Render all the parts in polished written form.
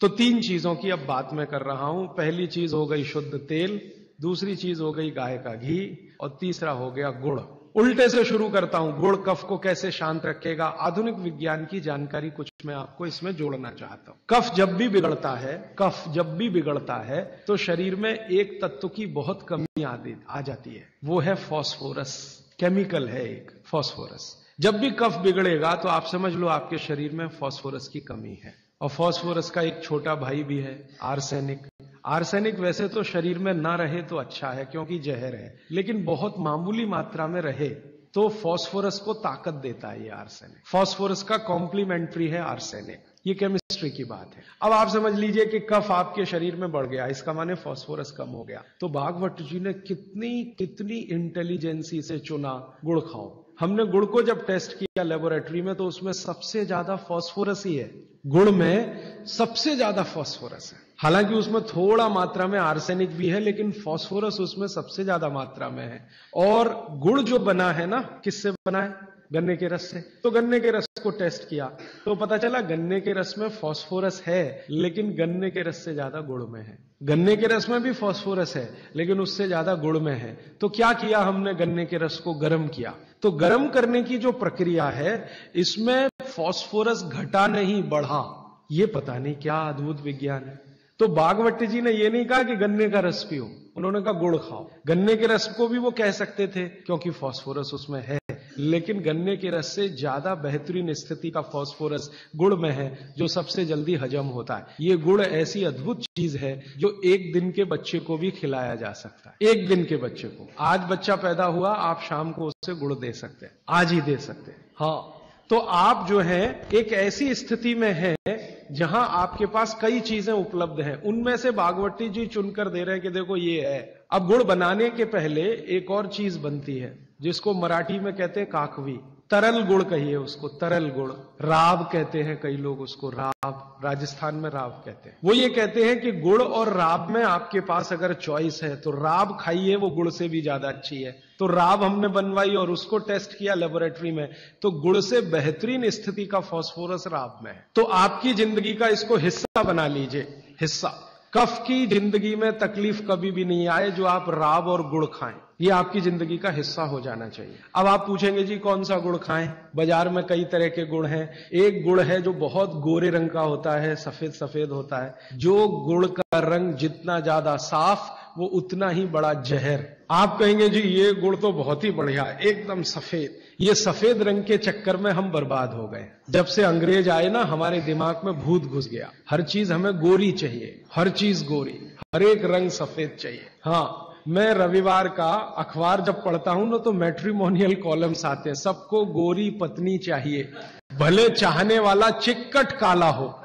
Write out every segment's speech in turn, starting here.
तो 3 चीजों की अब बात मैं कर रहा हूं। पहली चीज हो गई शुद्ध तेल, दूसरी चीज हो गई गाय का घी और तीसरा हो गया गुड़। उल्टे से शुरू करता हूं, गुड़ कफ को कैसे शांत रखेगा। आधुनिक विज्ञान की जानकारी कुछ मैं आपको इसमें जोड़ना चाहता हूं। कफ जब भी बिगड़ता है तो शरीर में एक तत्व की बहुत कमी आ जाती है, वो है फास्फोरस। केमिकल है एक फास्फोरस। जब भी कफ बिगड़ेगा तो आप समझ लो आपके शरीर में फास्फोरस की कमी है। और फास्फोरस का एक छोटा भाई भी है, आर्सेनिक। आर्सेनिक वैसे तो शरीर में ना रहे तो अच्छा है क्योंकि जहर है, लेकिन बहुत मामूली मात्रा में रहे तो फास्फोरस को ताकत देता है ये आर्सेनिक। फास्फोरस का कॉम्प्लीमेंट्री है आर्सेनिक। ये केमिस्ट्री की बात है। अब आप समझ लीजिए कि कफ आपके शरीर में बढ़ गया, इसका माने फास्फोरस कम हो गया। तो भागवत जी ने कितनी इंटेलिजेंसी से चुना, गुड़ खाओ। हमने गुड़ को जब टेस्ट किया लेबोरेटरी में तो उसमें सबसे ज्यादा फास्फोरस ही है। गुड़ में सबसे ज्यादा फास्फोरस है। हालांकि उसमें थोड़ा मात्रा में आर्सेनिक भी है, लेकिन फास्फोरस उसमें सबसे ज्यादा मात्रा में है। और गुड़ जो बना है ना, किससे बना है? गन्ने के रस से। तो गन्ने के रस को टेस्ट किया तो पता चला गन्ने के रस में फास्फोरस है, लेकिन गन्ने के रस से ज्यादा गुड़ में है। गन्ने के रस में भी फास्फोरस है, लेकिन उससे ज्यादा गुड़ में है। तो क्या किया हमने? गन्ने के रस को गर्म किया। तो गर्म करने की जो प्रक्रिया है, इसमें फास्फोरस घटा नहीं, बढ़ा। ये पता नहीं क्या अद्भुत विज्ञान है। तो भागवत जी ने ये नहीं कहा कि गन्ने का रस पियो, उन्होंने कहा गुड़ खाओ। गन्ने के रस को भी वो कह सकते थे क्योंकि फास्फोरस उसमें है, लेकिन गन्ने के रस से ज्यादा बेहतरीन स्थिति का फास्फोरस गुड़ में है, जो सबसे जल्दी हजम होता है। ये गुड़ ऐसी अद्भुत चीज है जो 1 दिन के बच्चे को भी खिलाया जा सकता है। 1 दिन के बच्चे को, आज बच्चा पैदा हुआ, आप शाम को उससे गुड़ दे सकते हैं, आज ही दे सकते हैं। हाँ, तो आप जो है एक ऐसी स्थिति में है जहां आपके पास कई चीजें उपलब्ध हैं, उनमें से भागवती जी चुनकर दे रहे हैं कि देखो ये है। अब गुड़ बनाने के पहले एक और चीज बनती है जिसको मराठी में कहते हैं काकवी। तरल गुड़ कहिए उसको, तरल गुड़। राब कहते हैं कई लोग उसको, राब, राजस्थान में राब कहते हैं। वो ये कहते हैं कि गुड़ और राब में आपके पास अगर चॉइस है तो राब खाइए, वो गुड़ से भी ज्यादा अच्छी है। तो राब हमने बनवाई और उसको टेस्ट किया लेबोरेटरी में, तो गुड़ से बेहतरीन स्थिति का फास्फोरस राब में है। तो आपकी जिंदगी का इसको हिस्सा बना लीजिए, हिस्सा। कफ की जिंदगी में तकलीफ कभी भी नहीं आए जो आप राब और गुड़ खाएं, ये आपकी जिंदगी का हिस्सा हो जाना चाहिए। अब आप पूछेंगे जी कौन सा गुड़ खाएं? बाजार में कई तरह के गुड़ हैं। एक गुड़ है जो बहुत गोरे रंग का होता है, सफेद सफेद होता है। जो गुड़ का रंग जितना ज्यादा साफ, वो उतना ही बड़ा जहर। आप कहेंगे जी ये गुड़ तो बहुत ही बढ़िया, एकदम सफेद। ये सफेद रंग के चक्कर में हम बर्बाद हो गए। जब से अंग्रेज आए ना, हमारे दिमाग में भूत घुस गया। हर चीज हमें गोरी चाहिए, हर चीज गोरी, हर एक रंग सफेद चाहिए। हाँ, मैं रविवार का अखबार जब पढ़ता हूं ना, तो मैट्रिमोनियल कॉलम्स आते हैं, सबको गोरी पत्नी चाहिए, भले चाहने वाला चिक्कट काला हो,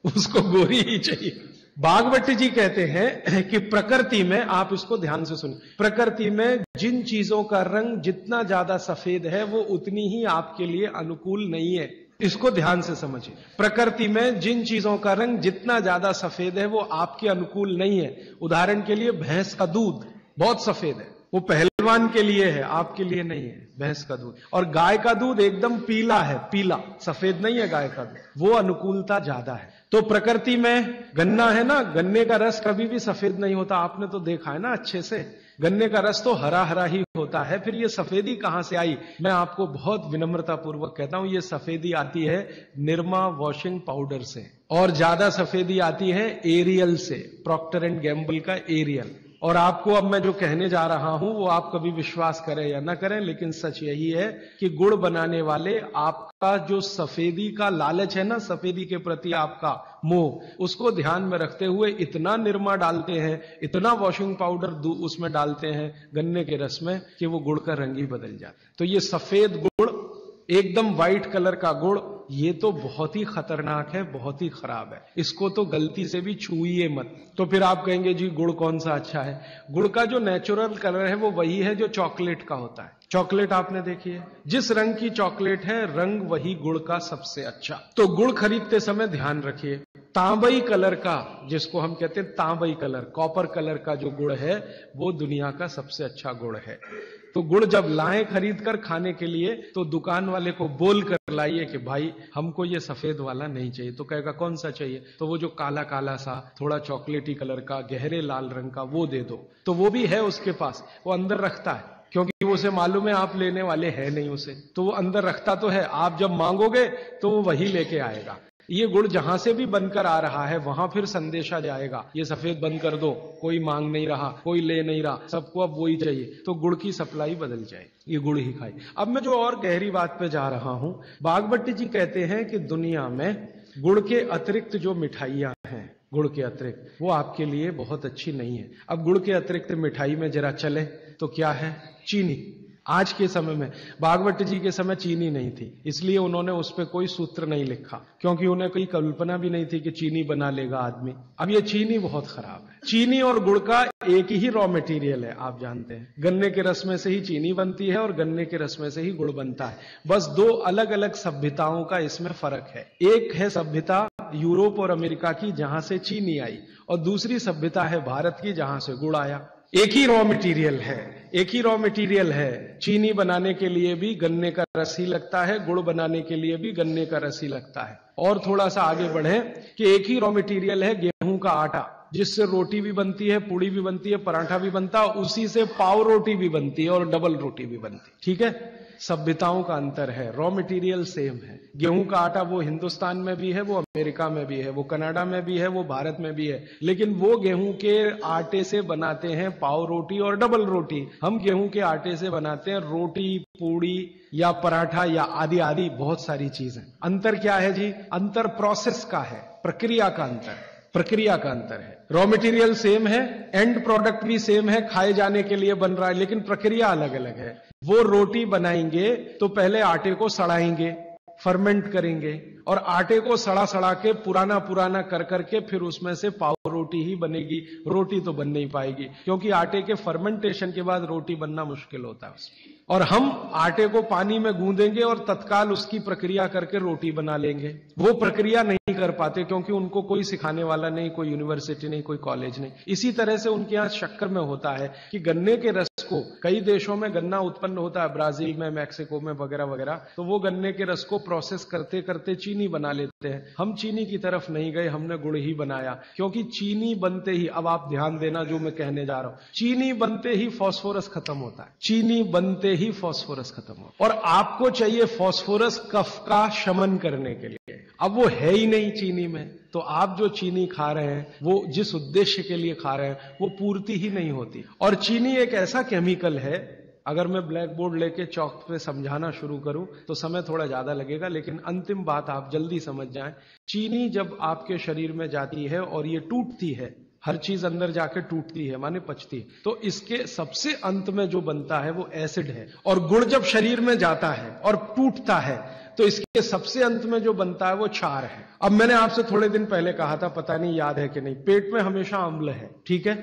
उसको गोरी ही चाहिए। भागवत जी कहते हैं कि प्रकृति में, आप इसको ध्यान से सुनिए, प्रकृति में जिन चीजों का रंग जितना ज्यादा सफेद है वो उतनी ही आपके लिए अनुकूल नहीं है। इसको ध्यान से समझिए। प्रकृति में जिन चीजों का रंग जितना ज्यादा सफेद है वो आपके अनुकूल नहीं है। उदाहरण के लिए भैंस का दूध बहुत सफेद है, वो पहलवान के लिए है, आपके लिए नहीं है भैंस का दूध। और गाय का दूध एकदम पीला है, पीला, सफेद नहीं है गाय का दूध, वो अनुकूलता ज्यादा है। तो प्रकृति में गन्ना है ना, गन्ने का रस कभी भी सफेद नहीं होता, आपने तो देखा है ना अच्छे से। गन्ने का रस तो हरा हरा ही होता है। फिर ये सफेदी कहां से आई? मैं आपको बहुत विनम्रता पूर्वक कहता हूं, ये सफेदी आती है निरमा वॉशिंग पाउडर से, और ज्यादा सफेदी आती है एरियल से, प्रॉक्टर एंड गैम्बल का एरियल। और आपको अब मैं जो कहने जा रहा हूं वो आप कभी विश्वास करें या ना करें, लेकिन सच यही है कि गुड़ बनाने वाले आपका जो सफेदी का लालच है ना, सफेदी के प्रति आपका मोह, उसको ध्यान में रखते हुए इतना निरमा डालते हैं, इतना वॉशिंग पाउडर उसमें डालते हैं गन्ने के रस में कि वो गुड़ का रंग ही बदल जाता है। तो ये सफेद गुड़, एकदम व्हाइट कलर का गुड़, ये तो बहुत ही खतरनाक है, बहुत ही खराब है, इसको तो गलती से भी छूइए मत। तो फिर आप कहेंगे जी गुड़ कौन सा अच्छा है? गुड़ का जो नेचुरल कलर है वो वही है जो चॉकलेट का होता है। चॉकलेट आपने देखी है, जिस रंग की चॉकलेट है रंग वही गुड़ का सबसे अच्छा। तो गुड़ खरीदते समय ध्यान रखिए, तांबई कलर का, जिसको हम कहते हैं तांबई कलर, कॉपर कलर का जो गुड़ है वो दुनिया का सबसे अच्छा गुड़ है। तो गुड़ जब लाएं खरीद कर खाने के लिए तो दुकान वाले को बोल कर लाइए कि भाई हमको ये सफेद वाला नहीं चाहिए। तो कहेगा कौन सा चाहिए? तो वो जो काला काला सा थोड़ा चॉकलेटी कलर का गहरे लाल रंग का वो दे दो। तो वो भी है उसके पास, वो अंदर रखता है क्योंकि वो उसे मालूम है आप लेने वाले हैं नहीं उसे, तो वो अंदर रखता तो है। आप जब मांगोगे तो वो वही लेके आएगा। ये गुड़ जहां से भी बनकर आ रहा है वहां फिर संदेशा जाएगा, ये सफेद बंद कर दो, कोई मांग नहीं रहा, कोई ले नहीं रहा, सबको अब वही चाहिए, तो गुड़ की सप्लाई बदल जाए, ये गुड़ ही खाए। अब मैं जो और गहरी बात पे जा रहा हूं, बागभट्टी जी कहते हैं कि दुनिया में गुड़ के अतिरिक्त जो मिठाइयां हैं, गुड़ के अतिरिक्त, वो आपके लिए बहुत अच्छी नहीं है। अब गुड़ के अतिरिक्त मिठाई में जरा चले तो क्या है? चीनी। आज के समय में, बागभट्टी जी के समय चीनी नहीं थी, इसलिए उन्होंने उस पर कोई सूत्र नहीं लिखा, क्योंकि उन्हें कोई कल्पना भी नहीं थी कि चीनी बना लेगा आदमी। अब ये चीनी बहुत खराब है। चीनी और गुड़ का एक ही रॉ मटेरियल है, आप जानते हैं। गन्ने के रस में से ही चीनी बनती है और गन्ने के रस में से ही गुड़ बनता है। बस दो अलग अलग सभ्यताओं का इसमें फर्क है। एक है सभ्यता यूरोप और अमेरिका की, जहां से चीनी आई, और दूसरी सभ्यता है भारत की, जहां से गुड़ आया। एक ही रॉ मटेरियल है, एक ही रॉ मटेरियल है। चीनी बनाने के लिए भी गन्ने का रस ही लगता है, गुड़ बनाने के लिए भी गन्ने का रस ही लगता है। और थोड़ा सा आगे बढ़े कि एक ही रॉ मटेरियल है गेहूं का आटा, जिससे रोटी भी बनती है, पूड़ी भी बनती है, पराठा भी बनता है, उसी से पाव रोटी भी बनती है और डबल रोटी भी बनती है। ठीक है, सभ्यताओं का अंतर है, रॉ मटेरियल सेम है। गेहूं का आटा वो हिंदुस्तान में भी है, वो अमेरिका में भी है, वो कनाडा में भी है, वो भारत में भी है, लेकिन वो गेहूं के आटे से बनाते हैं पाव रोटी और डबल रोटी। हम गेहूं के आटे से बनाते हैं रोटी, पूड़ी या पराठा या आदि आदि बहुत सारी चीजें। अंतर क्या है जी? अंतर प्रोसेस का है, प्रक्रिया का अंतर, प्रक्रिया का अंतर है। रॉ मटेरियल सेम है, एंड प्रोडक्ट भी सेम है, खाए जाने के लिए बन रहा है, लेकिन प्रक्रिया अलग अलग है। वो रोटी बनाएंगे तो पहले आटे को सड़ाएंगे, फर्मेंट करेंगे, और आटे को सड़ा सड़ा के पुराना पुराना कर करके फिर उसमें से पाव रोटी ही बनेगी। रोटी तो बन नहीं पाएगी, क्योंकि आटे के फर्मेंटेशन के बाद रोटी बनना मुश्किल होता है उसमें। और हम आटे को पानी में गूंदेंगे और तत्काल उसकी प्रक्रिया करके रोटी बना लेंगे। वो प्रक्रिया नहीं कर पाते क्योंकि उनको कोई सिखाने वाला नहीं, कोई यूनिवर्सिटी नहीं, कोई कॉलेज नहीं। इसी तरह से उनके यहाँ शक्कर में होता है कि गन्ने के रस को, कई देशों में गन्ना उत्पन्न होता है, ब्राजील में, मैक्सिको में वगैरह वगैरह, तो वो गन्ने के रस को प्रोसेस करते करते चीनी बना लेते हैं। हम चीनी की तरफ नहीं गए, हमने गुड़ ही बनाया, क्योंकि चीनी बनते ही, अब आप ध्यान देना जो मैं कहने जा रहा हूं, चीनी बनते ही फास्फोरस खत्म होता है, चीनी बनते ही फास्फोरस खत्म होता है। और आपको चाहिए फास्फोरस कफ का शमन करने के लिए, अब वो है ही नहीं चीनी में, तो आप जो चीनी खा रहे हैं वो जिस उद्देश्य के लिए खा रहे हैं वो पूर्ति ही नहीं होती। और चीनी एक ऐसा केमिकल है, अगर मैं ब्लैक बोर्ड लेके चौक पे समझाना शुरू करूं तो समय थोड़ा ज्यादा लगेगा, लेकिन अंतिम बात आप जल्दी समझ जाएं। चीनी जब आपके शरीर में जाती है और ये टूटती है, हर चीज अंदर जाके टूटती है, माने पचती है, तो इसके सबसे अंत में जो बनता है वो एसिड है। और गुड़ जब शरीर में जाता है और टूटता है तो इसके सबसे अंत में जो बनता है वो क्षार है। अब मैंने आपसे थोड़े दिन पहले कहा था, पता नहीं याद है कि नहीं, पेट में हमेशा अम्ल है, ठीक है।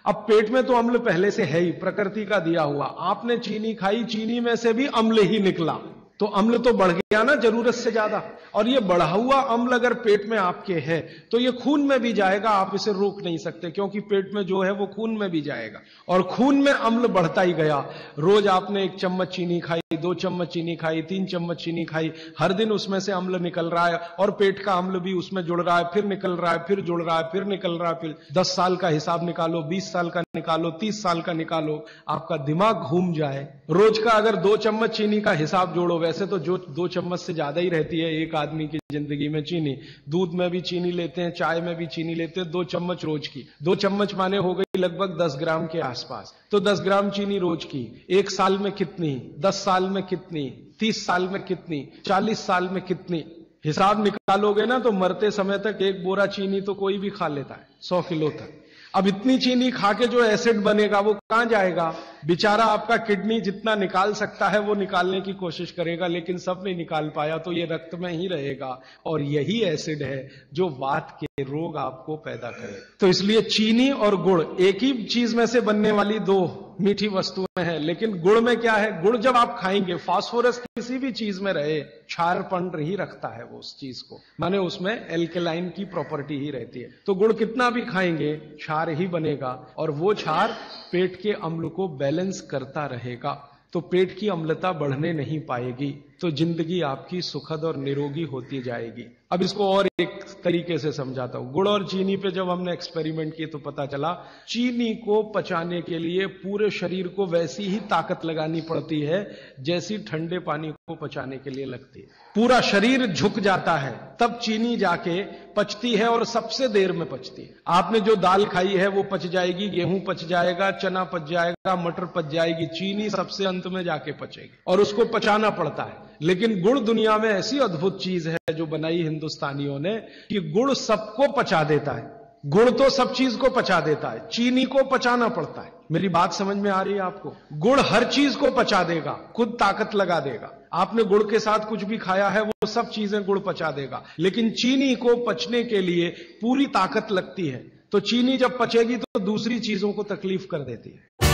अब पेट में तो अम्ल पहले से है ही, प्रकृति का दिया हुआ। आपने चीनी खाई, चीनी में से भी अम्ल ही निकला, तो अम्ल तो बढ़ गया ना जरूरत से ज्यादा। और ये बढ़ा हुआ अम्ल अगर पेट में आपके है तो ये खून में भी जाएगा, आप इसे रोक नहीं सकते, क्योंकि पेट में जो है वो खून में भी जाएगा। और खून में अम्ल बढ़ता ही गया। रोज आपने 1 चम्मच चीनी खाई, 2 चम्मच चीनी खाई, 3 चम्मच चीनी खाई, हर दिन उसमें से अम्ल निकल रहा है, और पेट का अम्ल भी उसमें जुड़ रहा है, फिर निकल रहा है, फिर जुड़ रहा है, फिर निकल रहा है। फिर 10 साल का हिसाब निकालो, 20 साल का निकालो, 30 साल का निकालो, आपका दिमाग घूम जाए। रोज का अगर 2 चम्मच चीनी का हिसाब जोड़ो, वैसे तो जो 2 चम्मच से ज्यादा ही रहती है एक आदमी की जिंदगी में चीनी। दूध में भी चीनी लेते हैं, चाय में भी चीनी लेते हैं, 2 चम्मच रोज की। 2 चम्मच माने हो गई लगभग 10 ग्राम के आसपास। तो 10 ग्राम चीनी रोज की, 1 साल में कितनी, 10 साल में कितनी, 30 साल में कितनी, 40 साल में कितनी, हिसाब निकालोगे ना तो मरते समय तक 1 बोरा चीनी तो कोई भी खा लेता है, 100 किलो तक। अब इतनी चीनी खा के जो एसिड बनेगा वो कहां जाएगा? बेचारा आपका किडनी जितना निकाल सकता है वो निकालने की कोशिश करेगा, लेकिन सब नहीं निकाल पाया, तो ये रक्त में ही रहेगा। और यही एसिड है जो वात के रोग आपको पैदा करे। तो इसलिए चीनी और गुड़ एक ही चीज में से बनने वाली 2 मीठी वस्तुएं हैं, लेकिन गुड़ में क्या है? गुड़ जब आप खाएंगे, फास्फोरस किसी भी चीज में रहे, क्षारपण ही रखता है वो उस चीज को, माने उसमें एल्केलाइन की प्रॉपर्टी ही रहती है। तो गुड़ कितना भी खाएंगे क्षार ही बनेगा, और वो क्षार पेट के अम्ल को बैलेंस करता रहेगा। तो पेट की अम्लता बढ़ने नहीं पाएगी, तो जिंदगी आपकी सुखद और निरोगी होती जाएगी। अब इसको और एक तरीके से समझाता हूं। गुड़ और चीनी पे जब हमने एक्सपेरिमेंट किए तो पता चला चीनी को पचाने के लिए पूरे शरीर को वैसी ही ताकत लगानी पड़ती है जैसी ठंडे पानी को पचाने के लिए लगती है। पूरा शरीर झुक जाता है तब चीनी जाके पचती है और सबसे देर में पचती है। आपने जो दाल खाई है वो पच जाएगी, गेहूं पच जाएगा, चना पच जाएगा, मटर पच जाएगी, चीनी सबसे अंत में जाके पचेगी और उसको पचाना पड़ता है। लेकिन गुड़ दुनिया में ऐसी अद्भुत चीज है जो बनाई हिंदुस्तानियों ने कि गुड़ सबको पचा देता है। गुड़ तो सब चीज को पचा देता है, चीनी को पचाना पड़ता है। मेरी बात समझ में आ रही है आपको? गुड़ हर चीज को पचा देगा, खुद ताकत लगा देगा। आपने गुड़ के साथ कुछ भी खाया है वो सब चीजें गुड़ पचा देगा, लेकिन चीनी को पचने के लिए पूरी ताकत लगती है। तो चीनी जब पचेगी तो दूसरी चीजों को तकलीफ कर देती है।